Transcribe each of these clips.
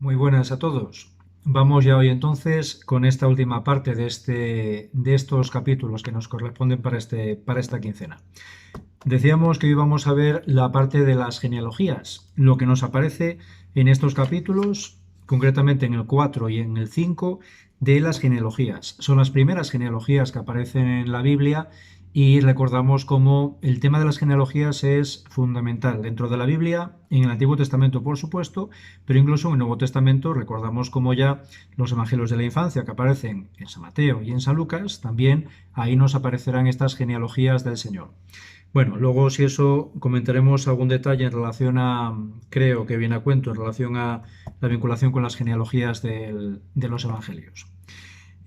Muy buenas a todos. Vamos ya hoy entonces con esta última parte de estos capítulos que nos corresponden para esta quincena. Decíamos que hoy vamos a ver la parte de las genealogías, lo que nos aparece en estos capítulos, concretamente en el 4 y en el 5, de las genealogías. Son las primeras genealogías que aparecen en la Biblia y recordamos cómo el tema de las genealogías es fundamental dentro de la Biblia, en el Antiguo Testamento por supuesto, pero incluso en el Nuevo Testamento recordamos cómo ya los evangelios de la infancia que aparecen en San Mateo y en San Lucas, también ahí nos aparecerán estas genealogías del Señor. Bueno, luego si eso comentaremos algún detalle en relación a, creo que viene a cuento, en relación a la vinculación con las genealogías de los evangelios.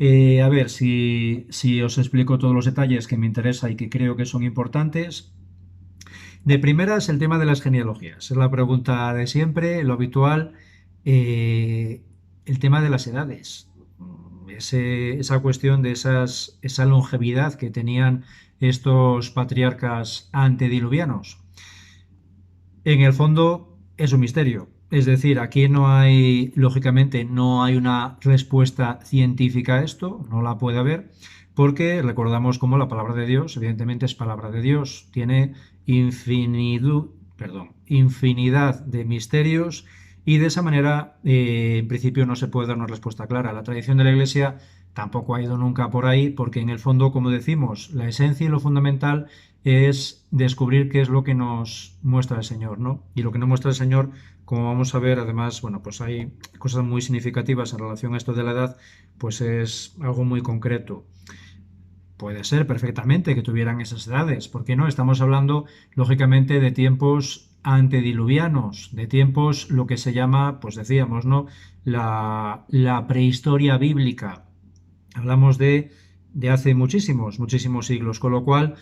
A ver, si os explico todos los detalles que me interesa y que creo que son importantes. De primeras, el tema de las genealogías. Es la pregunta de siempre, lo habitual. El tema de las edades. Esa cuestión de esa longevidad que tenían estos patriarcas antediluvianos. En el fondo es un misterio. Es decir, aquí no hay, lógicamente, no hay una respuesta científica a esto, no la puede haber, porque recordamos como la palabra de Dios, evidentemente es palabra de Dios, tiene infinidad de misterios y de esa manera, en principio, no se puede dar una respuesta clara. La tradición de la Iglesia tampoco ha ido nunca por ahí, porque en el fondo, como decimos, la esencia y lo fundamental es descubrir qué es lo que nos muestra el Señor, ¿no? Y lo que nos muestra el Señor, como vamos a ver, además, bueno, pues hay cosas muy significativas en relación a esto de la edad, pues es algo muy concreto. Puede ser perfectamente que tuvieran esas edades, ¿por qué no? Estamos hablando, lógicamente, de tiempos antediluvianos, de tiempos, lo que se llama, pues decíamos, ¿no? La prehistoria bíblica. Hablamos de hace muchísimos siglos, con lo cual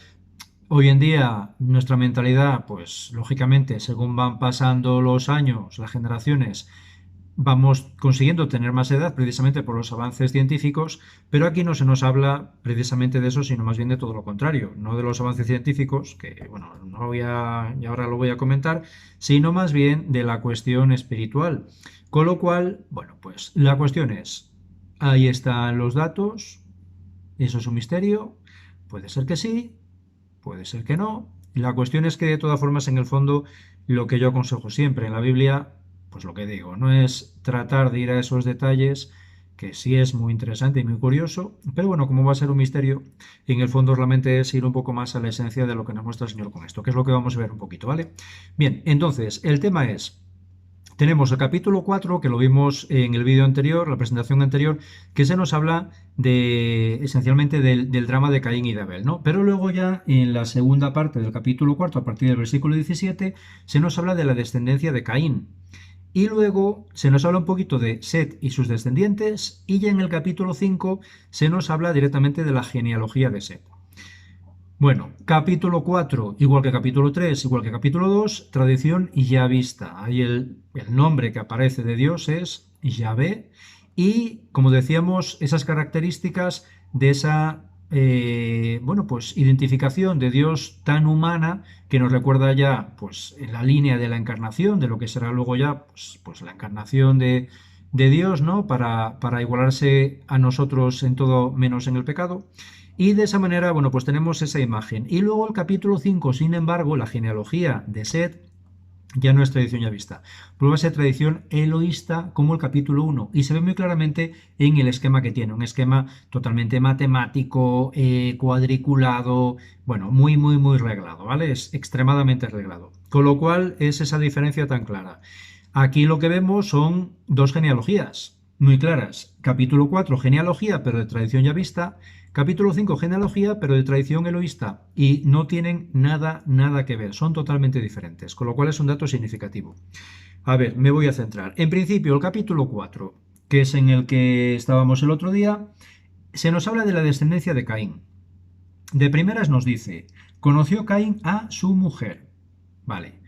hoy en día nuestra mentalidad, pues lógicamente, según van pasando los años, las generaciones, vamos consiguiendo tener más edad precisamente por los avances científicos, pero aquí no se nos habla precisamente de eso, sino más bien de todo lo contrario, no de los avances científicos, que bueno, no voy a, y ahora lo voy a comentar, sino más bien de la cuestión espiritual. Con lo cual, bueno, pues la cuestión es, ahí están los datos, eso es un misterio, puede ser que sí, puede ser que no. La cuestión es que de todas formas, en el fondo, lo que yo aconsejo siempre en la Biblia, pues lo que digo, no es tratar de ir a esos detalles, que sí es muy interesante y muy curioso, pero bueno, como va a ser un misterio, en el fondo realmente es ir un poco más a la esencia de lo que nos muestra el Señor con esto, que es lo que vamos a ver un poquito, ¿vale? Bien, entonces, el tema es, tenemos el capítulo 4 que lo vimos en el vídeo anterior, la presentación anterior, que se nos habla de esencialmente del drama de Caín y de Abel, ¿no? Pero luego ya en la segunda parte del capítulo 4, a partir del versículo 17, se nos habla de la descendencia de Caín. Y luego se nos habla un poquito de Set y sus descendientes, y ya en el capítulo 5 se nos habla directamente de la genealogía de Set. Bueno, capítulo 4, igual que capítulo 3, igual que capítulo 2, tradición ya vista. Ahí el nombre que aparece de Dios es Yahvé y, como decíamos, esas características de esa, bueno, pues identificación de Dios tan humana que nos recuerda ya, pues, en la línea de la encarnación, de lo que será luego ya, pues la encarnación de Dios, ¿no? Para igualarse a nosotros en todo menos en el pecado. Y de esa manera, bueno, pues tenemos esa imagen. Y luego el capítulo 5, sin embargo, la genealogía de Set ya no es tradición ya vista. Prueba a ser tradición eloísta como el capítulo 1. Y se ve muy claramente en el esquema que tiene. Un esquema totalmente matemático, cuadriculado, bueno, muy reglado, ¿vale? Es extremadamente reglado. Con lo cual es esa diferencia tan clara. Aquí lo que vemos son dos genealogías muy claras. Capítulo 4, genealogía, pero de tradición ya vista. Capítulo 5, genealogía, pero de tradición eloísta. Y no tienen nada que ver. Son totalmente diferentes, con lo cual es un dato significativo. A ver, me voy a centrar. En principio, el capítulo 4, que es en el que estábamos el otro día, se nos habla de la descendencia de Caín. De primeras nos dice, conoció Caín a su mujer. Vale.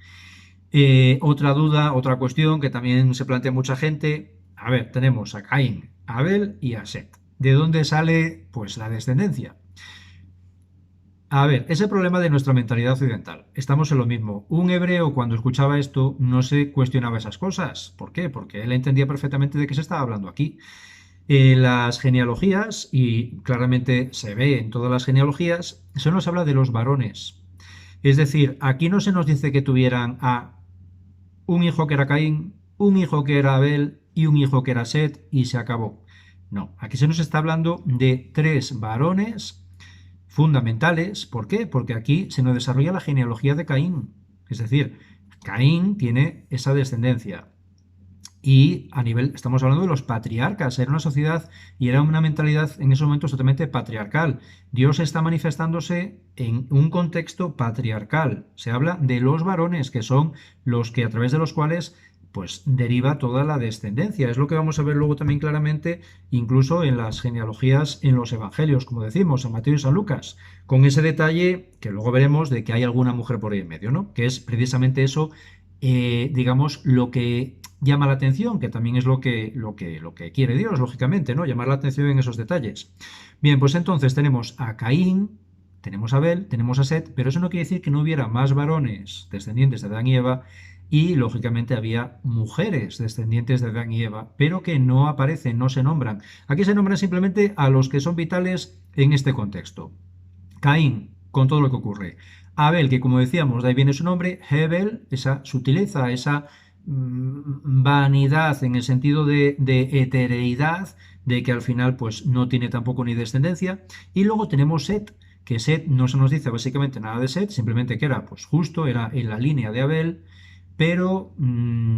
Otra duda, otra cuestión que también se plantea mucha gente. A ver, tenemos a Caín, a Abel y a Set. ¿De dónde sale, pues, la descendencia? A ver, es el problema de nuestra mentalidad occidental. Estamos en lo mismo. Un hebreo cuando escuchaba esto no se cuestionaba esas cosas. ¿Por qué? Porque él entendía perfectamente de qué se estaba hablando aquí. Las genealogías, y claramente se ve en todas las genealogías, se nos habla de los varones. Es decir, aquí no se nos dice que tuvieran a un hijo que era Caín, un hijo que era Abel y un hijo que era Set y se acabó. No, aquí se nos está hablando de tres varones fundamentales. ¿Por qué? Porque aquí se nos desarrolla la genealogía de Caín. Es decir, Caín tiene esa descendencia. Y a nivel, estamos hablando de los patriarcas, era una sociedad y era una mentalidad en esos momentos totalmente patriarcal. Dios está manifestándose en un contexto patriarcal. Se habla de los varones, que son los que a través de los cuales pues deriva toda la descendencia. Es lo que vamos a ver luego también claramente, incluso en las genealogías en los evangelios, como decimos, en Mateo y San Lucas, con ese detalle que luego veremos de que hay alguna mujer por ahí en medio, ¿no? Que es precisamente eso, digamos, lo que llama la atención, que también es lo que quiere Dios, lógicamente, ¿no? Llamar la atención en esos detalles. Bien, pues entonces tenemos a Caín, tenemos a Abel, tenemos a Set, pero eso no quiere decir que no hubiera más varones descendientes de Adán y Eva, y lógicamente había mujeres descendientes de Adán y Eva, pero que no aparecen, no se nombran. Aquí se nombran simplemente a los que son vitales en este contexto. Caín, con todo lo que ocurre. Abel, que como decíamos, de ahí viene su nombre. Hebel, esa sutileza, esa vanidad en el sentido de etereidad, de que al final pues no tiene tampoco ni descendencia. Y luego tenemos Set, que Set no se nos dice básicamente nada de Set, simplemente que era pues justo, era en la línea de Abel, pero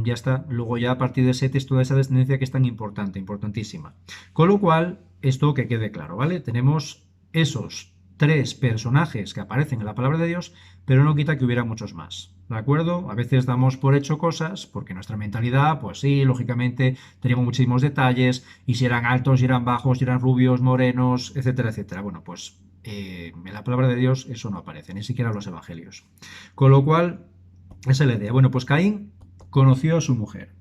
ya está. Luego ya a partir de Set es toda esa descendencia que es tan importante, importantísima. Con lo cual, esto que quede claro, ¿vale? Tenemos esos tres personajes que aparecen en la palabra de Dios, pero no quita que hubiera muchos más. ¿De acuerdo? A veces damos por hecho cosas porque nuestra mentalidad, pues sí, lógicamente teníamos muchísimos detalles, y si eran altos, si eran bajos, si eran rubios, morenos, etcétera, etcétera. Bueno, pues en la palabra de Dios eso no aparece, ni siquiera en los evangelios. Con lo cual, esa es la idea. Bueno, pues Caín conoció a su mujer.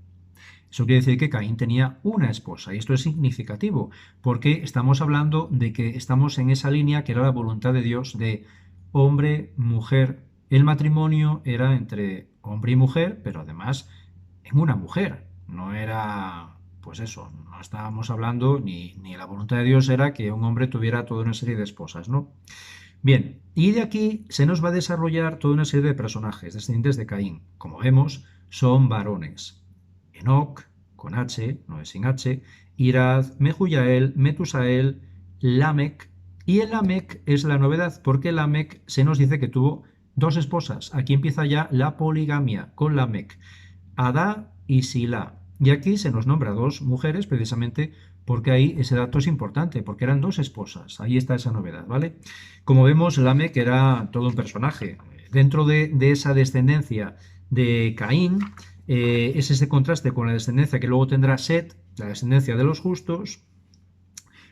Eso quiere decir que Caín tenía una esposa, y esto es significativo, porque estamos hablando de que estamos en esa línea que era la voluntad de Dios de hombre, mujer. El matrimonio era entre hombre y mujer, pero además en una mujer. No era, pues eso, no estábamos hablando, ni la voluntad de Dios era que un hombre tuviera toda una serie de esposas, ¿no? Bien, y de aquí se nos va a desarrollar toda una serie de personajes descendientes de Caín. Como vemos, son varones. Enoc, con H, no es sin H, Irad, Mehuyael, Metusael, Lamec. Y el Lamec es la novedad, porque Lamec se nos dice que tuvo dos esposas. Aquí empieza ya la poligamia con Lamec. Adá y Silá. Y aquí se nos nombra dos mujeres precisamente porque ahí ese dato es importante, porque eran dos esposas. Ahí está esa novedad, ¿vale? Como vemos, Lamec era todo un personaje. Dentro de esa descendencia de Caín, es ese contraste con la descendencia que luego tendrá Set, la descendencia de los justos.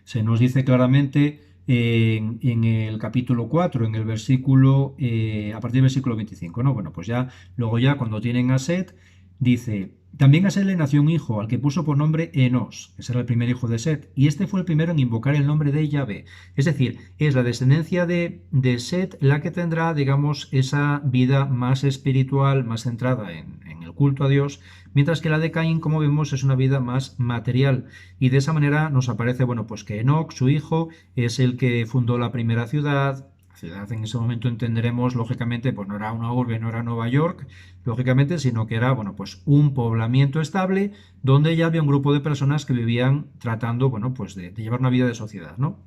Se nos dice claramente en el capítulo 4, en el versículo, a partir del versículo 25, ¿no? Bueno, pues ya, luego ya cuando tienen a Set, dice, también a Set le nació un hijo, al que puso por nombre Enos, que será el primer hijo de Set, y este fue el primero en invocar el nombre de Yahvé. Es decir, es la descendencia de Set la que tendrá, digamos, esa vida más espiritual, más centrada en el culto a Dios, mientras que la de Caín, como vemos, es una vida más material. Y de esa manera nos aparece, bueno, pues que Enoc, su hijo, es el que fundó la primera ciudad. Ciudad en ese momento entenderemos, lógicamente, pues no era una urbe, no era Nueva York, lógicamente, sino que era, bueno, pues un poblamiento estable donde ya había un grupo de personas que vivían tratando, bueno, pues de llevar una vida de sociedad, ¿no?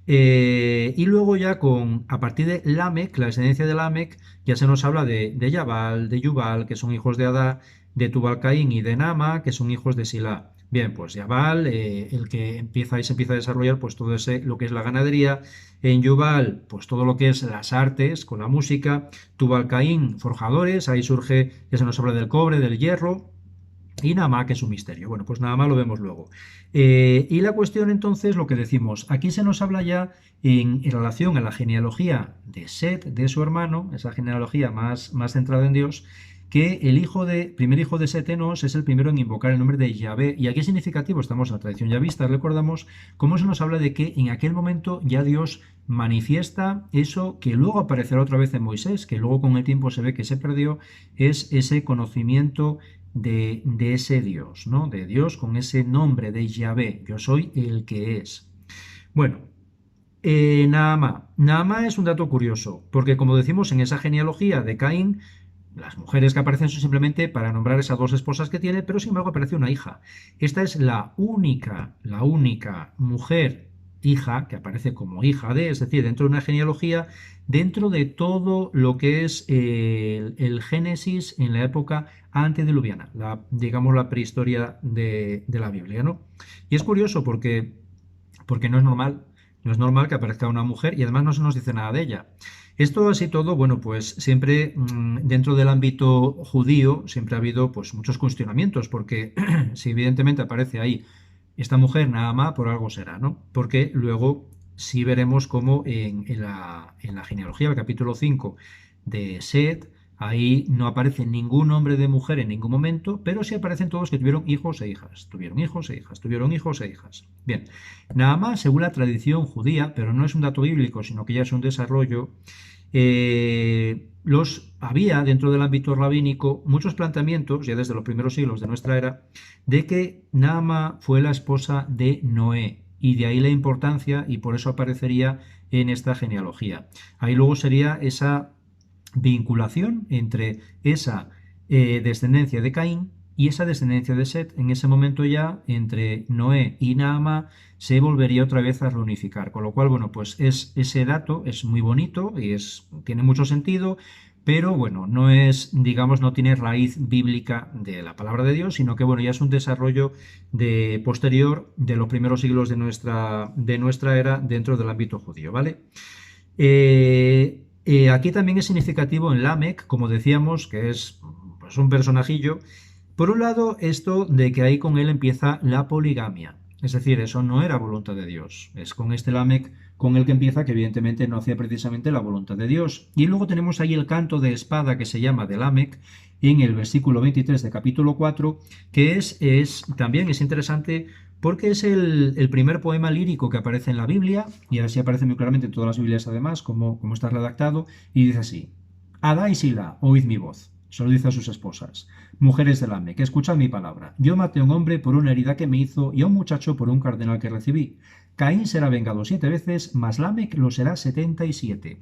Y luego ya a partir de Lamec, la descendencia de Lamec, ya se nos habla de Yabal, de Yubal, que son hijos de Adá, de Tubal-Caín y de Nama, que son hijos de Silá. Bien, pues Yabal, el que empieza y se empieza a desarrollar pues todo ese, lo que es la ganadería. En Yubal, pues todo lo que es las artes con la música. Tubal-Caín, forjadores, ahí surge, ya se nos habla del cobre, del hierro. Y Nama, que es un misterio. Bueno, pues nada más lo vemos luego. Y la cuestión entonces, lo que decimos, aquí se nos habla ya en relación a la genealogía de Set, de su hermano, esa genealogía más centrada en Dios, que el primer hijo de Set, Enos, es el primero en invocar el nombre de Yahvé. Y aquí es significativo, estamos en la tradición yavista, recordamos, cómo se nos habla de que en aquel momento ya Dios manifiesta eso que luego aparecerá otra vez en Moisés, que luego con el tiempo se ve que se perdió, es ese conocimiento de ese Dios, ¿no? De Dios con ese nombre de Yahvé, yo soy el que es. Bueno, Naamá. Naamá es un dato curioso, porque como decimos en esa genealogía de Caín, las mujeres que aparecen son simplemente para nombrar esas dos esposas que tiene, pero sin embargo aparece una hija. Esta es la única mujer hija que aparece como hija de, es decir, dentro de una genealogía, dentro de todo lo que es el Génesis en la época antediluviana, digamos la prehistoria de la Biblia, ¿no? Y es curioso porque no es normal que aparezca una mujer y además no se nos dice nada de ella. Esto así todo, bueno, pues siempre dentro del ámbito judío siempre ha habido pues muchos cuestionamientos, porque si evidentemente aparece ahí esta mujer nada más, por algo será, ¿no? Porque luego sí veremos cómo en la genealogía, el capítulo 5 de Set, ahí no aparece ningún nombre de mujer en ningún momento, pero sí aparecen todos que tuvieron hijos e hijas, tuvieron hijos e hijas, tuvieron hijos e hijas. Bien, nada más según la tradición judía, pero no es un dato bíblico, sino que ya es un desarrollo, había dentro del ámbito rabínico muchos planteamientos, ya desde los primeros siglos de nuestra era, de que Naama fue la esposa de Noé, y de ahí la importancia, y por eso aparecería en esta genealogía. Ahí luego sería esa vinculación entre esa descendencia de Caín y esa descendencia de Set. En ese momento ya entre Noé y Naama se volvería otra vez a reunificar, con lo cual, bueno, pues ese dato es muy bonito y tiene mucho sentido, pero bueno, no es, digamos, no tiene raíz bíblica de la palabra de Dios, sino que bueno, ya es un desarrollo posterior de los primeros siglos de nuestra era dentro del ámbito judío, ¿vale? Aquí también es significativo en Lamec, como decíamos, que es pues, un personajillo. Por un lado, esto de que ahí con él empieza la poligamia. Es decir, eso no era voluntad de Dios. Es con este Lamec con el que empieza, que evidentemente no hacía precisamente la voluntad de Dios. Y luego tenemos ahí el canto de espada que se llama de Lamec, en el versículo 23 de capítulo 4, que también es interesante porque es el primer poema lírico que aparece en la Biblia, y así aparece muy claramente en todas las Biblias además, como está redactado, y dice así: Adá y Sila, oíd mi voz. Se lo dice a sus esposas. Mujeres del Ame, que escuchad mi palabra. Yo maté a un hombre por una herida que me hizo y a un muchacho por un cardenal que recibí. Caín será vengado 7 veces, mas Lamec lo será 77.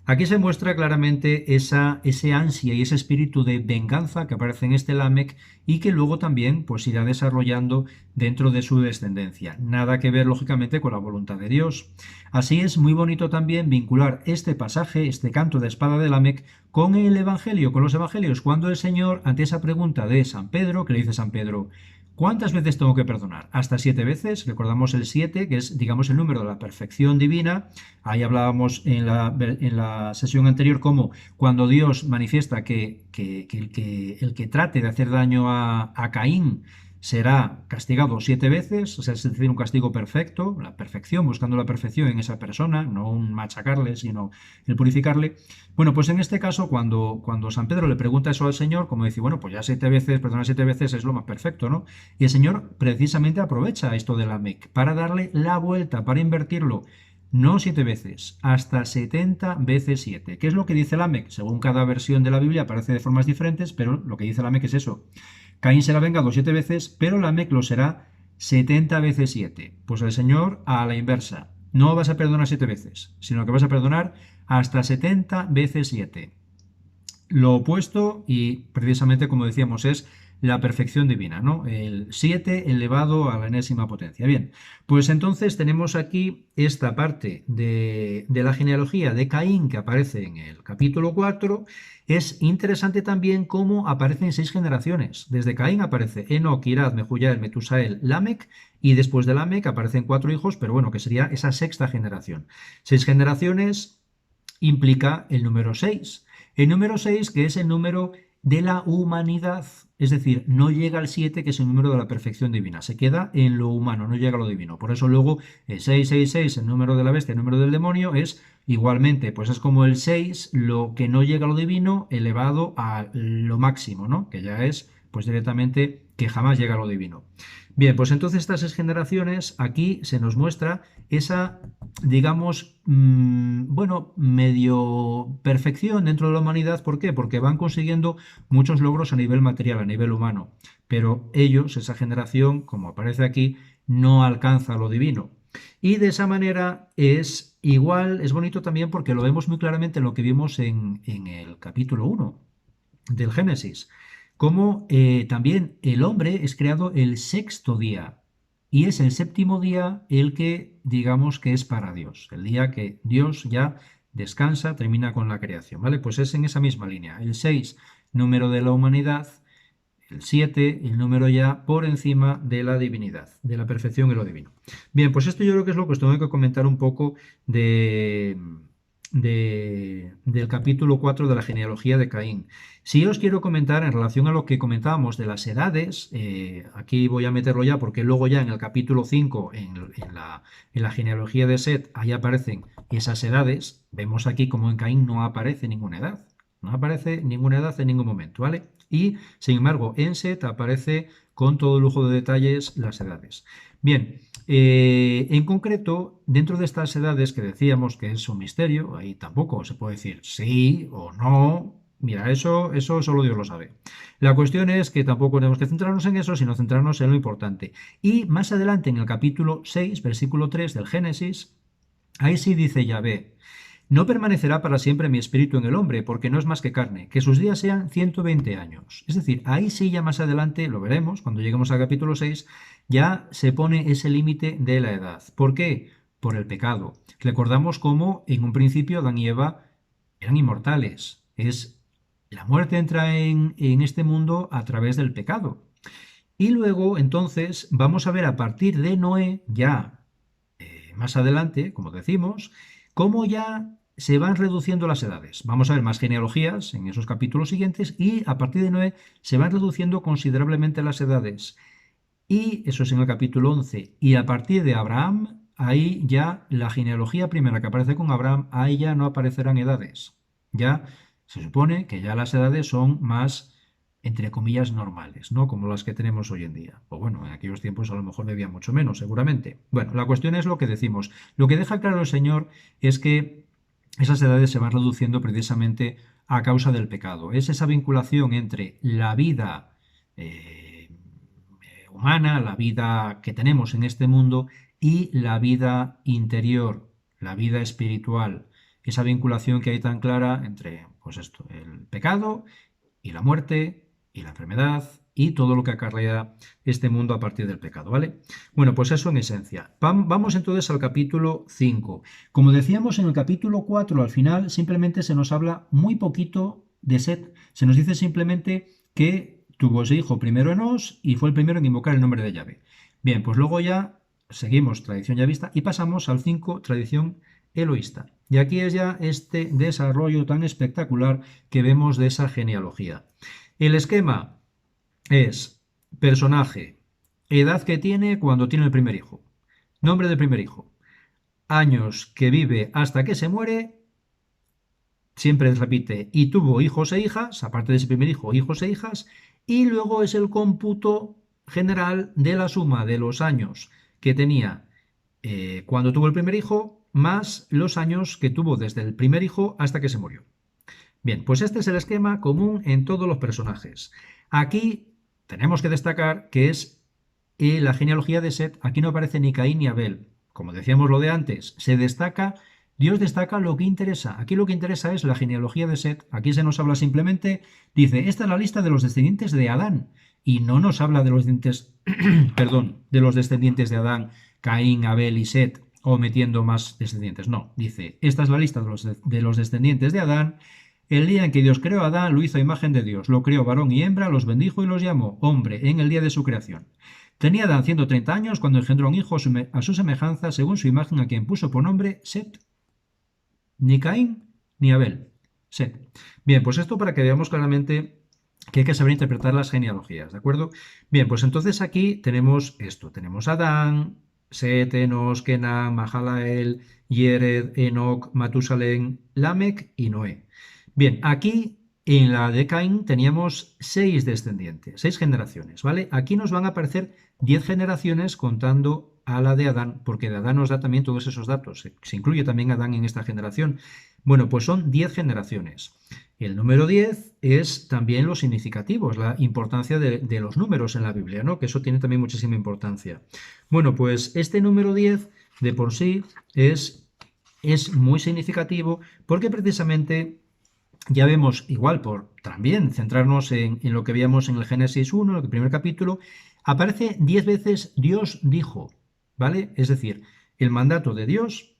Aquí se muestra claramente ese ansia y ese espíritu de venganza que aparece en este Lamec y que luego también pues irá desarrollando dentro de su descendencia. Nada que ver lógicamente con la voluntad de Dios. Así es muy bonito también vincular este pasaje, este canto de espada de Lamec, con el Evangelio, con los Evangelios, cuando el Señor, ante esa pregunta de San Pedro, que le dice San Pedro: ¿cuántas veces tengo que perdonar? Hasta 7 veces. Recordamos el 7, que es, digamos, el número de la perfección divina. Ahí hablábamos en la sesión anterior cómo cuando Dios manifiesta que el que trate de hacer daño a Caín será castigado 7 veces, o sea, es decir, un castigo perfecto, la perfección, buscando la perfección en esa persona, no un machacarle, sino el purificarle. Bueno, pues en este caso, cuando San Pedro le pregunta eso al Señor, como dice, bueno, pues ya 7 veces, perdona, 7 veces es lo más perfecto, ¿no? Y el Señor precisamente aprovecha esto de la MEC para darle la vuelta, para invertirlo. No 7 veces, hasta 70 veces 7. ¿Qué es lo que dice la MEC? Según cada versión de la Biblia aparece de formas diferentes, pero lo que dice la MEC es eso. Caín será vengado 7 veces, pero Lamec lo será 70 veces 7. Pues el Señor a la inversa. No vas a perdonar 7 veces, sino que vas a perdonar hasta 70 veces 7. Lo opuesto, y precisamente como decíamos, es la perfección divina, ¿no? El 7 elevado a la enésima potencia. Bien, pues entonces tenemos aquí esta parte de la genealogía de Caín que aparece en el capítulo 4. Es interesante también cómo aparecen 6 generaciones. Desde Caín aparece Enoc, Irad, Mehujael, Metusael, Lamec, y después de Lamec aparecen 4 hijos, pero bueno, que sería esa sexta generación. 6 generaciones implica el número 6. El número 6, que es el número de la humanidad. Es decir, no llega al 7, que es el número de la perfección divina. Se queda en lo humano, no llega a lo divino. Por eso luego el 666, el número de la bestia, el número del demonio, es igualmente, pues es como el 6, lo que no llega a lo divino, elevado a lo máximo, ¿no? Que ya es, pues directamente, que jamás llega a lo divino. Bien, pues entonces estas 6 generaciones, aquí se nos muestra esa, digamos, bueno, medio perfección dentro de la humanidad. ¿Por qué? Porque van consiguiendo muchos logros a nivel material, a nivel humano, pero ellos, esa generación, como aparece aquí, no alcanza lo divino. Y de esa manera es igual, es bonito también porque lo vemos muy claramente en lo que vimos en el capítulo 1 del Génesis, como también el hombre es creado el sexto día y es el séptimo día el que digamos que es para Dios, el día que Dios ya descansa, termina con la creación, ¿vale? Pues es en esa misma línea. El 6, número de la humanidad; el 7, el número ya por encima de la divinidad, de la perfección y lo divino. Bien, pues esto yo creo que es lo que os tengo que comentar un poco del capítulo 4 de la genealogía de Caín. Si os quiero comentar en relación a lo que comentábamos de las edades, aquí voy a meterlo ya porque luego ya en el capítulo 5, en la genealogía de Set, ahí aparecen esas edades. Vemos aquí como en Caín no aparece ninguna edad. No aparece ninguna edad en ningún momento, ¿vale? Y, sin embargo, en Set aparece con todo lujo de detalles las edades. Bien, en concreto, dentro de estas edades que decíamos que es un misterio, ahí tampoco se puede decir sí o no. Mira, eso solo Dios lo sabe. La cuestión es que tampoco tenemos que centrarnos en eso, sino centrarnos en lo importante. Y más adelante, en el capítulo 6, versículo 3 del Génesis, ahí sí dice Yahvé: no permanecerá para siempre mi espíritu en el hombre, porque no es más que carne, que sus días sean 120 años. Es decir, ahí sí ya más adelante, lo veremos, cuando lleguemos al capítulo 6, ya se pone ese límite de la edad. ¿Por qué? Por el pecado. Recordamos cómo en un principio Adán y Eva eran inmortales. La muerte entra en este mundo a través del pecado. Y luego, entonces, vamos a ver a partir de Noé, ya más adelante, como decimos, cómo ya se van reduciendo las edades. Vamos a ver más genealogías en esos capítulos siguientes y a partir de Noé se van reduciendo considerablemente las edades. Y eso es en el capítulo 11. Y a partir de Abraham, ahí ya la genealogía primera que aparece con Abraham, ahí ya no aparecerán edades. Ya se supone que ya las edades son más, entre comillas, normales, ¿no? Como las que tenemos hoy en día. O bueno, en aquellos tiempos a lo mejor debía mucho menos, seguramente. Bueno, la cuestión es lo que decimos. Lo que deja claro el Señor es que esas edades se van reduciendo precisamente a causa del pecado. Es esa vinculación entre la vida humana, la vida que tenemos en este mundo, y la vida interior, la vida espiritual. Esa vinculación que hay tan clara entre, pues esto, el pecado y la muerte y la enfermedad y todo lo que acarrea este mundo a partir del pecado, ¿vale? Bueno, pues eso en esencia. Vamos entonces al capítulo 5. Como decíamos en el capítulo 4, al final simplemente se nos habla muy poquito de Set. Se nos dice simplemente que tuvo ese hijo primero Enos y fue el primero en invocar el nombre de Yahvé. Bien, pues luego ya seguimos tradición yavista y pasamos al 5, tradición eloísta. Y aquí es ya este desarrollo tan espectacular que vemos de esa genealogía. El esquema es personaje, edad que tiene cuando tiene el primer hijo, nombre del primer hijo, años que vive hasta que se muere, siempre repite, y tuvo hijos e hijas, aparte de ese primer hijo, hijos e hijas, y luego es el cómputo general de la suma de los años que tenía cuando tuvo el primer hijo, más los años que tuvo desde el primer hijo hasta que se murió. Bien, pues este es el esquema común en todos los personajes. Aquí tenemos que destacar que es la genealogía de Set. Aquí no aparece ni Caín ni Abel. Como decíamos lo de antes, Dios destaca lo que interesa. Aquí lo que interesa es la genealogía de Set. Aquí se nos habla simplemente, dice, esta es la lista de los descendientes de Adán. Y no nos habla de los descendientes, perdón, de los descendientes de Adán, Caín, Abel y Set, o metiendo más descendientes. No, dice, esta es la lista de los descendientes de Adán. El día en que Dios creó a Adán, lo hizo a imagen de Dios. Lo creó varón y hembra, los bendijo y los llamó hombre en el día de su creación. Tenía Adán 130 años cuando engendró un hijo a su semejanza, según su imagen, a quien puso por nombre Set. Ni Caín ni Abel. Set. Bien, pues esto para que veamos claramente que hay que saber interpretar las genealogías, ¿de acuerdo? Bien, pues entonces aquí tenemos esto, tenemos Adán, Set, Enos, Kenan, Mahalael, Yered, Enoc, Matusalén, Lamec y Noé. Bien, aquí en la de Caín teníamos 6 descendientes, 6 generaciones, ¿vale? Aquí nos van a aparecer 10 generaciones contando a la de Adán, porque de Adán nos da también todos esos datos. Se incluye también Adán en esta generación. Bueno, pues son 10 generaciones. El número 10 es también lo significativo, es la importancia de los números en la Biblia, ¿no? Que eso tiene también muchísima importancia. Bueno, pues este número 10 de por sí es muy significativo porque precisamente ya vemos, igual por también centrarnos en lo que veíamos en el Génesis 1, en el primer capítulo, aparece 10 veces Dios dijo, ¿vale? Es decir, el mandato de Dios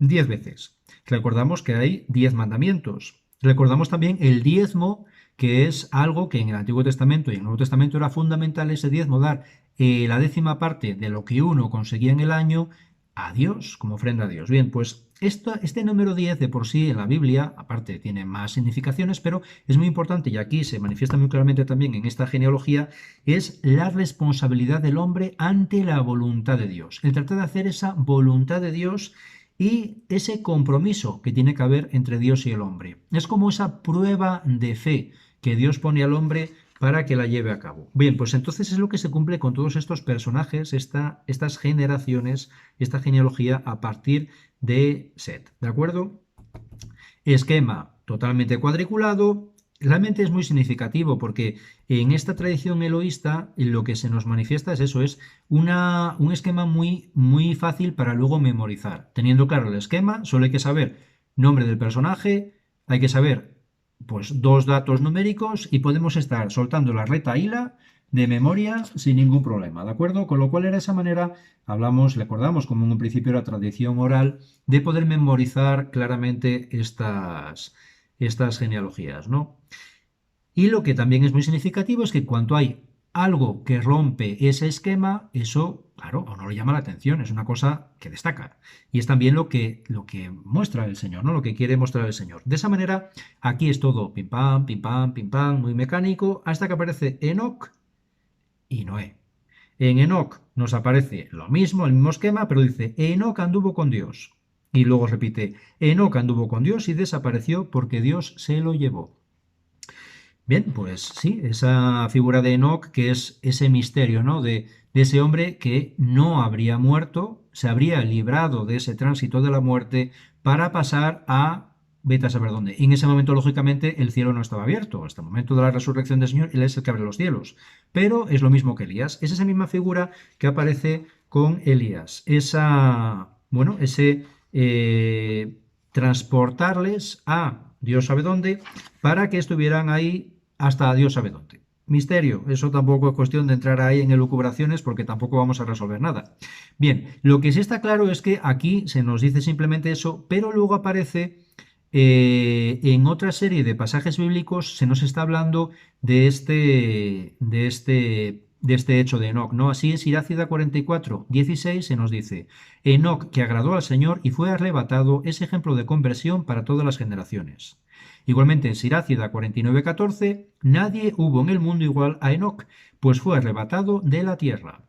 10 veces. Recordamos que hay 10 mandamientos. Recordamos también el diezmo, que es algo que en el Antiguo Testamento y en el Nuevo Testamento era fundamental ese diezmo, dar la 10ª parte de lo que uno conseguía en el año a Dios, como ofrenda a Dios. Bien, pues este número 10 de por sí en la Biblia, aparte tiene más significaciones, pero es muy importante y aquí se manifiesta muy claramente también en esta genealogía, es la responsabilidad del hombre ante la voluntad de Dios. El tratar de hacer esa voluntad de Dios y ese compromiso que tiene que haber entre Dios y el hombre. Es como esa prueba de fe que Dios pone al hombre para que la lleve a cabo. Bien, pues entonces es lo que se cumple con todos estos personajes, estas generaciones, esta genealogía a partir de Set, ¿de acuerdo? Esquema totalmente cuadriculado. Realmente es muy significativo porque en esta tradición eloísta lo que se nos manifiesta es eso, es un esquema muy, muy fácil para luego memorizar. Teniendo claro el esquema, solo hay que saber nombre del personaje, hay que saber pues 2 datos numéricos y podemos estar soltando la retahíla de memoria sin ningún problema, ¿de acuerdo? Con lo cual era esa manera, recordamos como en un principio era tradición oral, de poder memorizar claramente estas genealogías, ¿no? Y lo que también es muy significativo es que cuando hay algo que rompe ese esquema, eso, claro, a uno le llama la atención, es una cosa que destaca. Y es también lo que muestra el Señor, ¿no? Lo que quiere mostrar el Señor. De esa manera, aquí es todo pim pam, muy mecánico, hasta que aparece Enoc y Noé. En Enoc nos aparece lo mismo, el mismo esquema, pero dice, Enoc anduvo con Dios. Y luego repite, Enoc anduvo con Dios y desapareció porque Dios se lo llevó. Bien, pues sí, esa figura de Enoc, que es ese misterio, ¿no? De ese hombre que no habría muerto, se habría librado de ese tránsito de la muerte para pasar a vete a saber dónde. Y en ese momento, lógicamente, el cielo no estaba abierto. Hasta el momento de la resurrección del Señor, Él es el que abre los cielos. Pero es lo mismo que Elías. Es esa misma figura que aparece con Elías. Ese transportarles a Dios sabe dónde para que estuvieran ahí hasta Dios sabe dónde. Misterio, eso tampoco es cuestión de entrar ahí en elucubraciones porque tampoco vamos a resolver nada. Bien, lo que sí está claro es que aquí se nos dice simplemente eso, pero luego aparece en otra serie de pasajes bíblicos se nos está hablando de este hecho de Enoc, ¿no? Así en Sirácida 44:16 se nos dice, Enoc que agradó al Señor y fue arrebatado es ejemplo de conversión para todas las generaciones. Igualmente en Sirácida 49:14, nadie hubo en el mundo igual a Enoc, pues fue arrebatado de la tierra.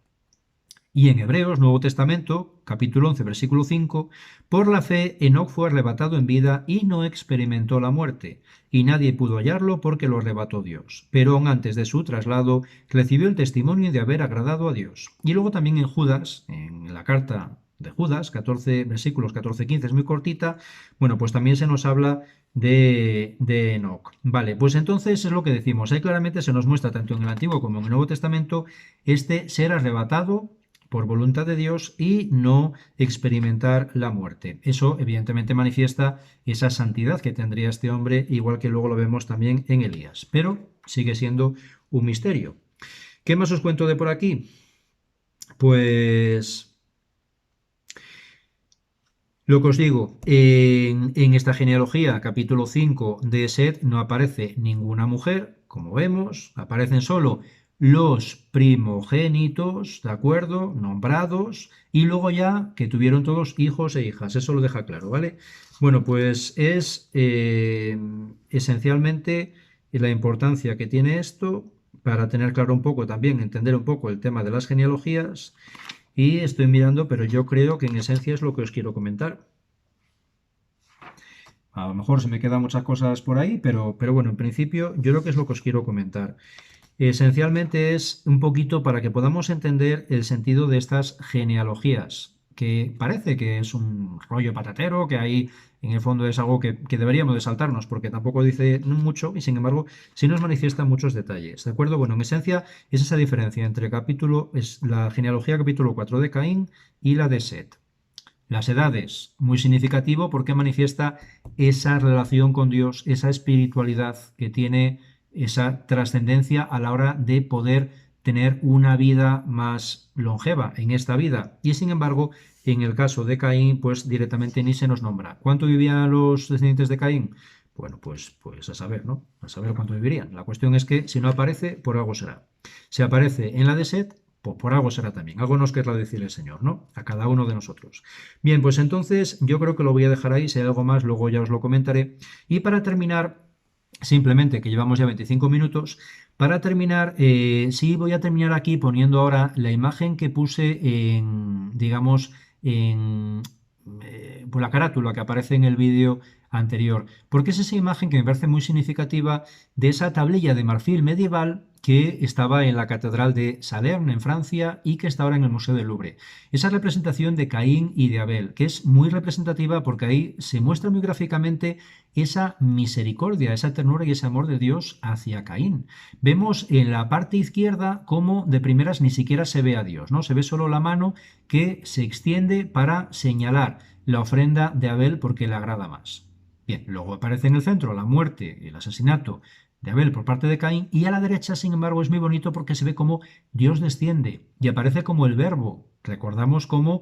Y en Hebreos, Nuevo Testamento, capítulo 11, versículo 5, por la fe Enoc fue arrebatado en vida y no experimentó la muerte, y nadie pudo hallarlo porque lo arrebató Dios. Pero aún antes de su traslado, recibió el testimonio de haber agradado a Dios. Y luego también en Judas, en la carta de Judas, 14, versículos 14-15, es muy cortita, bueno, pues también se nos habla de Enoc. Vale, pues entonces es lo que decimos. Ahí claramente se nos muestra tanto en el Antiguo como en el Nuevo Testamento este ser arrebatado por voluntad de Dios y no experimentar la muerte. Eso evidentemente manifiesta esa santidad que tendría este hombre, igual que luego lo vemos también en Elías. Pero sigue siendo un misterio. ¿Qué más os cuento de por aquí? Pues lo que os digo, en esta genealogía, capítulo 5 de Set, no aparece ninguna mujer, como vemos, aparecen solo los primogénitos, ¿de acuerdo? Nombrados, y luego ya que tuvieron todos hijos e hijas, eso lo deja claro, ¿vale? Bueno, pues es esencialmente y la importancia que tiene esto para tener claro un poco también, entender un poco el tema de las genealogías. Y estoy mirando, pero yo creo que en esencia es lo que os quiero comentar. A lo mejor se me quedan muchas cosas por ahí, pero bueno, en principio yo creo que es lo que os quiero comentar. Esencialmente es un poquito para que podamos entender el sentido de estas genealogías, que parece que es un rollo patatero, que ahí en el fondo es algo que deberíamos de saltarnos, porque tampoco dice mucho y sin embargo sí nos manifiesta muchos detalles, ¿de acuerdo? Bueno, en esencia es esa diferencia entre es la genealogía capítulo 4 de Caín y la de Set. Las edades, muy significativo porque manifiesta esa relación con Dios, esa espiritualidad que tiene, esa trascendencia a la hora de poder tener una vida más longeva en esta vida. Y sin embargo, en el caso de Caín, pues directamente ni se nos nombra. ¿Cuánto vivían los descendientes de Caín? Bueno, pues a saber, ¿no? A saber cuánto vivirían. La cuestión es que si no aparece, por algo será. Si aparece en la de Set, pues por algo será también. Algo nos querrá decir el Señor, ¿no? A cada uno de nosotros. Bien, pues entonces yo creo que lo voy a dejar ahí. Si hay algo más, luego ya os lo comentaré. Y para terminar, simplemente que llevamos ya 25 minutos, para terminar, sí voy a terminar aquí poniendo ahora la imagen que puse en, digamos, en por la carátula que aparece en el vídeo anterior, porque es esa imagen que me parece muy significativa de esa tablilla de marfil medieval que estaba en la Catedral de Salern, en Francia, y que está ahora en el Museo del Louvre. Esa representación de Caín y de Abel, que es muy representativa porque ahí se muestra muy gráficamente esa misericordia, esa ternura y ese amor de Dios hacia Caín. Vemos en la parte izquierda cómo de primeras ni siquiera se ve a Dios, ¿no? Se ve solo la mano que se extiende para señalar la ofrenda de Abel porque le agrada más. Bien, luego aparece en el centro la muerte y el asesinato de Abel por parte de Caín, y a la derecha, sin embargo, es muy bonito porque se ve cómo Dios desciende y aparece como el verbo. Recordamos cómo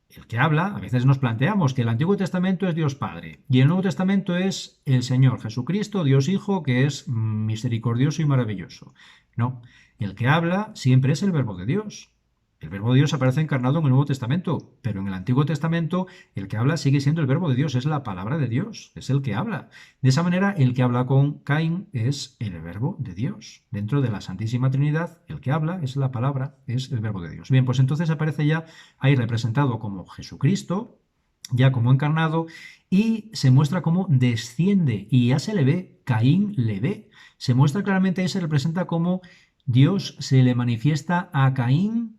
el que habla, a veces nos planteamos que el Antiguo Testamento es Dios Padre y el Nuevo Testamento es el Señor Jesucristo, Dios Hijo, que es misericordioso y maravilloso. No, el que habla siempre es el verbo de Dios. El verbo de Dios aparece encarnado en el Nuevo Testamento, pero en el Antiguo Testamento el que habla sigue siendo el verbo de Dios, es la palabra de Dios, es el que habla. De esa manera, el que habla con Caín es el verbo de Dios. Dentro de la Santísima Trinidad, el que habla es la palabra, es el verbo de Dios. Bien, pues entonces aparece ya ahí representado como Jesucristo, ya como encarnado, y se muestra cómo desciende, y ya se le ve, Caín le ve. Se muestra claramente ahí, se representa como Dios se le manifiesta a Caín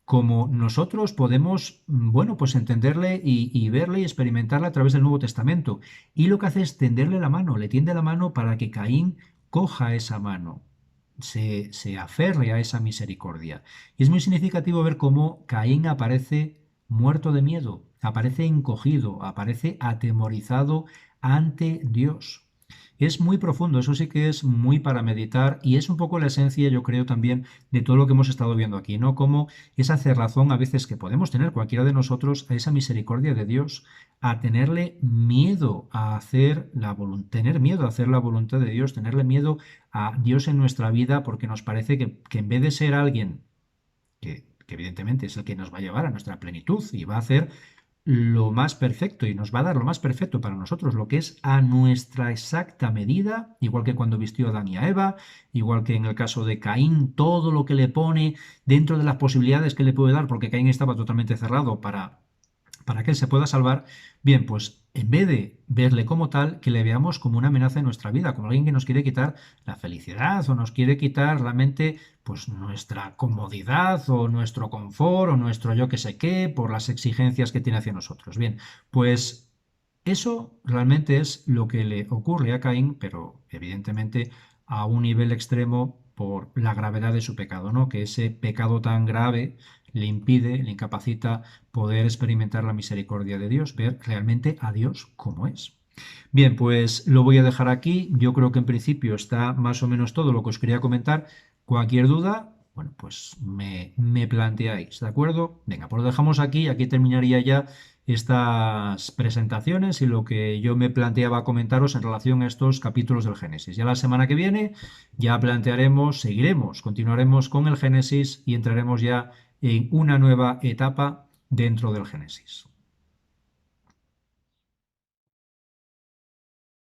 como nosotros podemos, bueno, pues entenderle y verle y experimentarle a través del Nuevo Testamento. Y lo que hace es tenderle la mano, le tiende la mano para que Caín coja esa mano, se aferre a esa misericordia. Y es muy significativo ver cómo Caín aparece muerto de miedo, aparece encogido, aparece atemorizado ante Dios. Es muy profundo, eso sí que es muy para meditar y es un poco la esencia, yo creo, también de todo lo que hemos estado viendo aquí, ¿no? Como esa cerrazón a veces que podemos tener cualquiera de nosotros a esa misericordia de Dios, a tenerle miedo a hacer tener miedo a hacer la voluntad de Dios, tenerle miedo a Dios en nuestra vida porque nos parece que en vez de ser alguien que evidentemente es el que nos va a llevar a nuestra plenitud y va a hacer lo más perfecto y nos va a dar lo más perfecto para nosotros, lo que es a nuestra exacta medida, igual que cuando vistió a Adán y a Eva, igual que en el caso de Caín, todo lo que le pone dentro de las posibilidades que le puede dar, porque Caín estaba totalmente cerrado para que él se pueda salvar, bien, pues en vez de verle como tal, que le veamos como una amenaza en nuestra vida, como alguien que nos quiere quitar la felicidad o nos quiere quitar realmente pues nuestra comodidad o nuestro confort o nuestro yo que sé qué por las exigencias que tiene hacia nosotros. Bien, pues eso realmente es lo que le ocurre a Caín, pero evidentemente a un nivel extremo por la gravedad de su pecado, ¿no? Que ese pecado tan grave le impide, le incapacita poder experimentar la misericordia de Dios, ver realmente a Dios como es. Bien, pues lo voy a dejar aquí. Yo creo que en principio está más o menos todo lo que os quería comentar. Cualquier duda, bueno, pues me planteáis, ¿de acuerdo? Venga, pues lo dejamos aquí. Aquí terminaría ya estas presentaciones y lo que yo me planteaba comentaros en relación a estos capítulos del Génesis. Ya la semana que viene ya plantearemos, seguiremos, continuaremos con el Génesis y entraremos ya en una nueva etapa dentro del Génesis.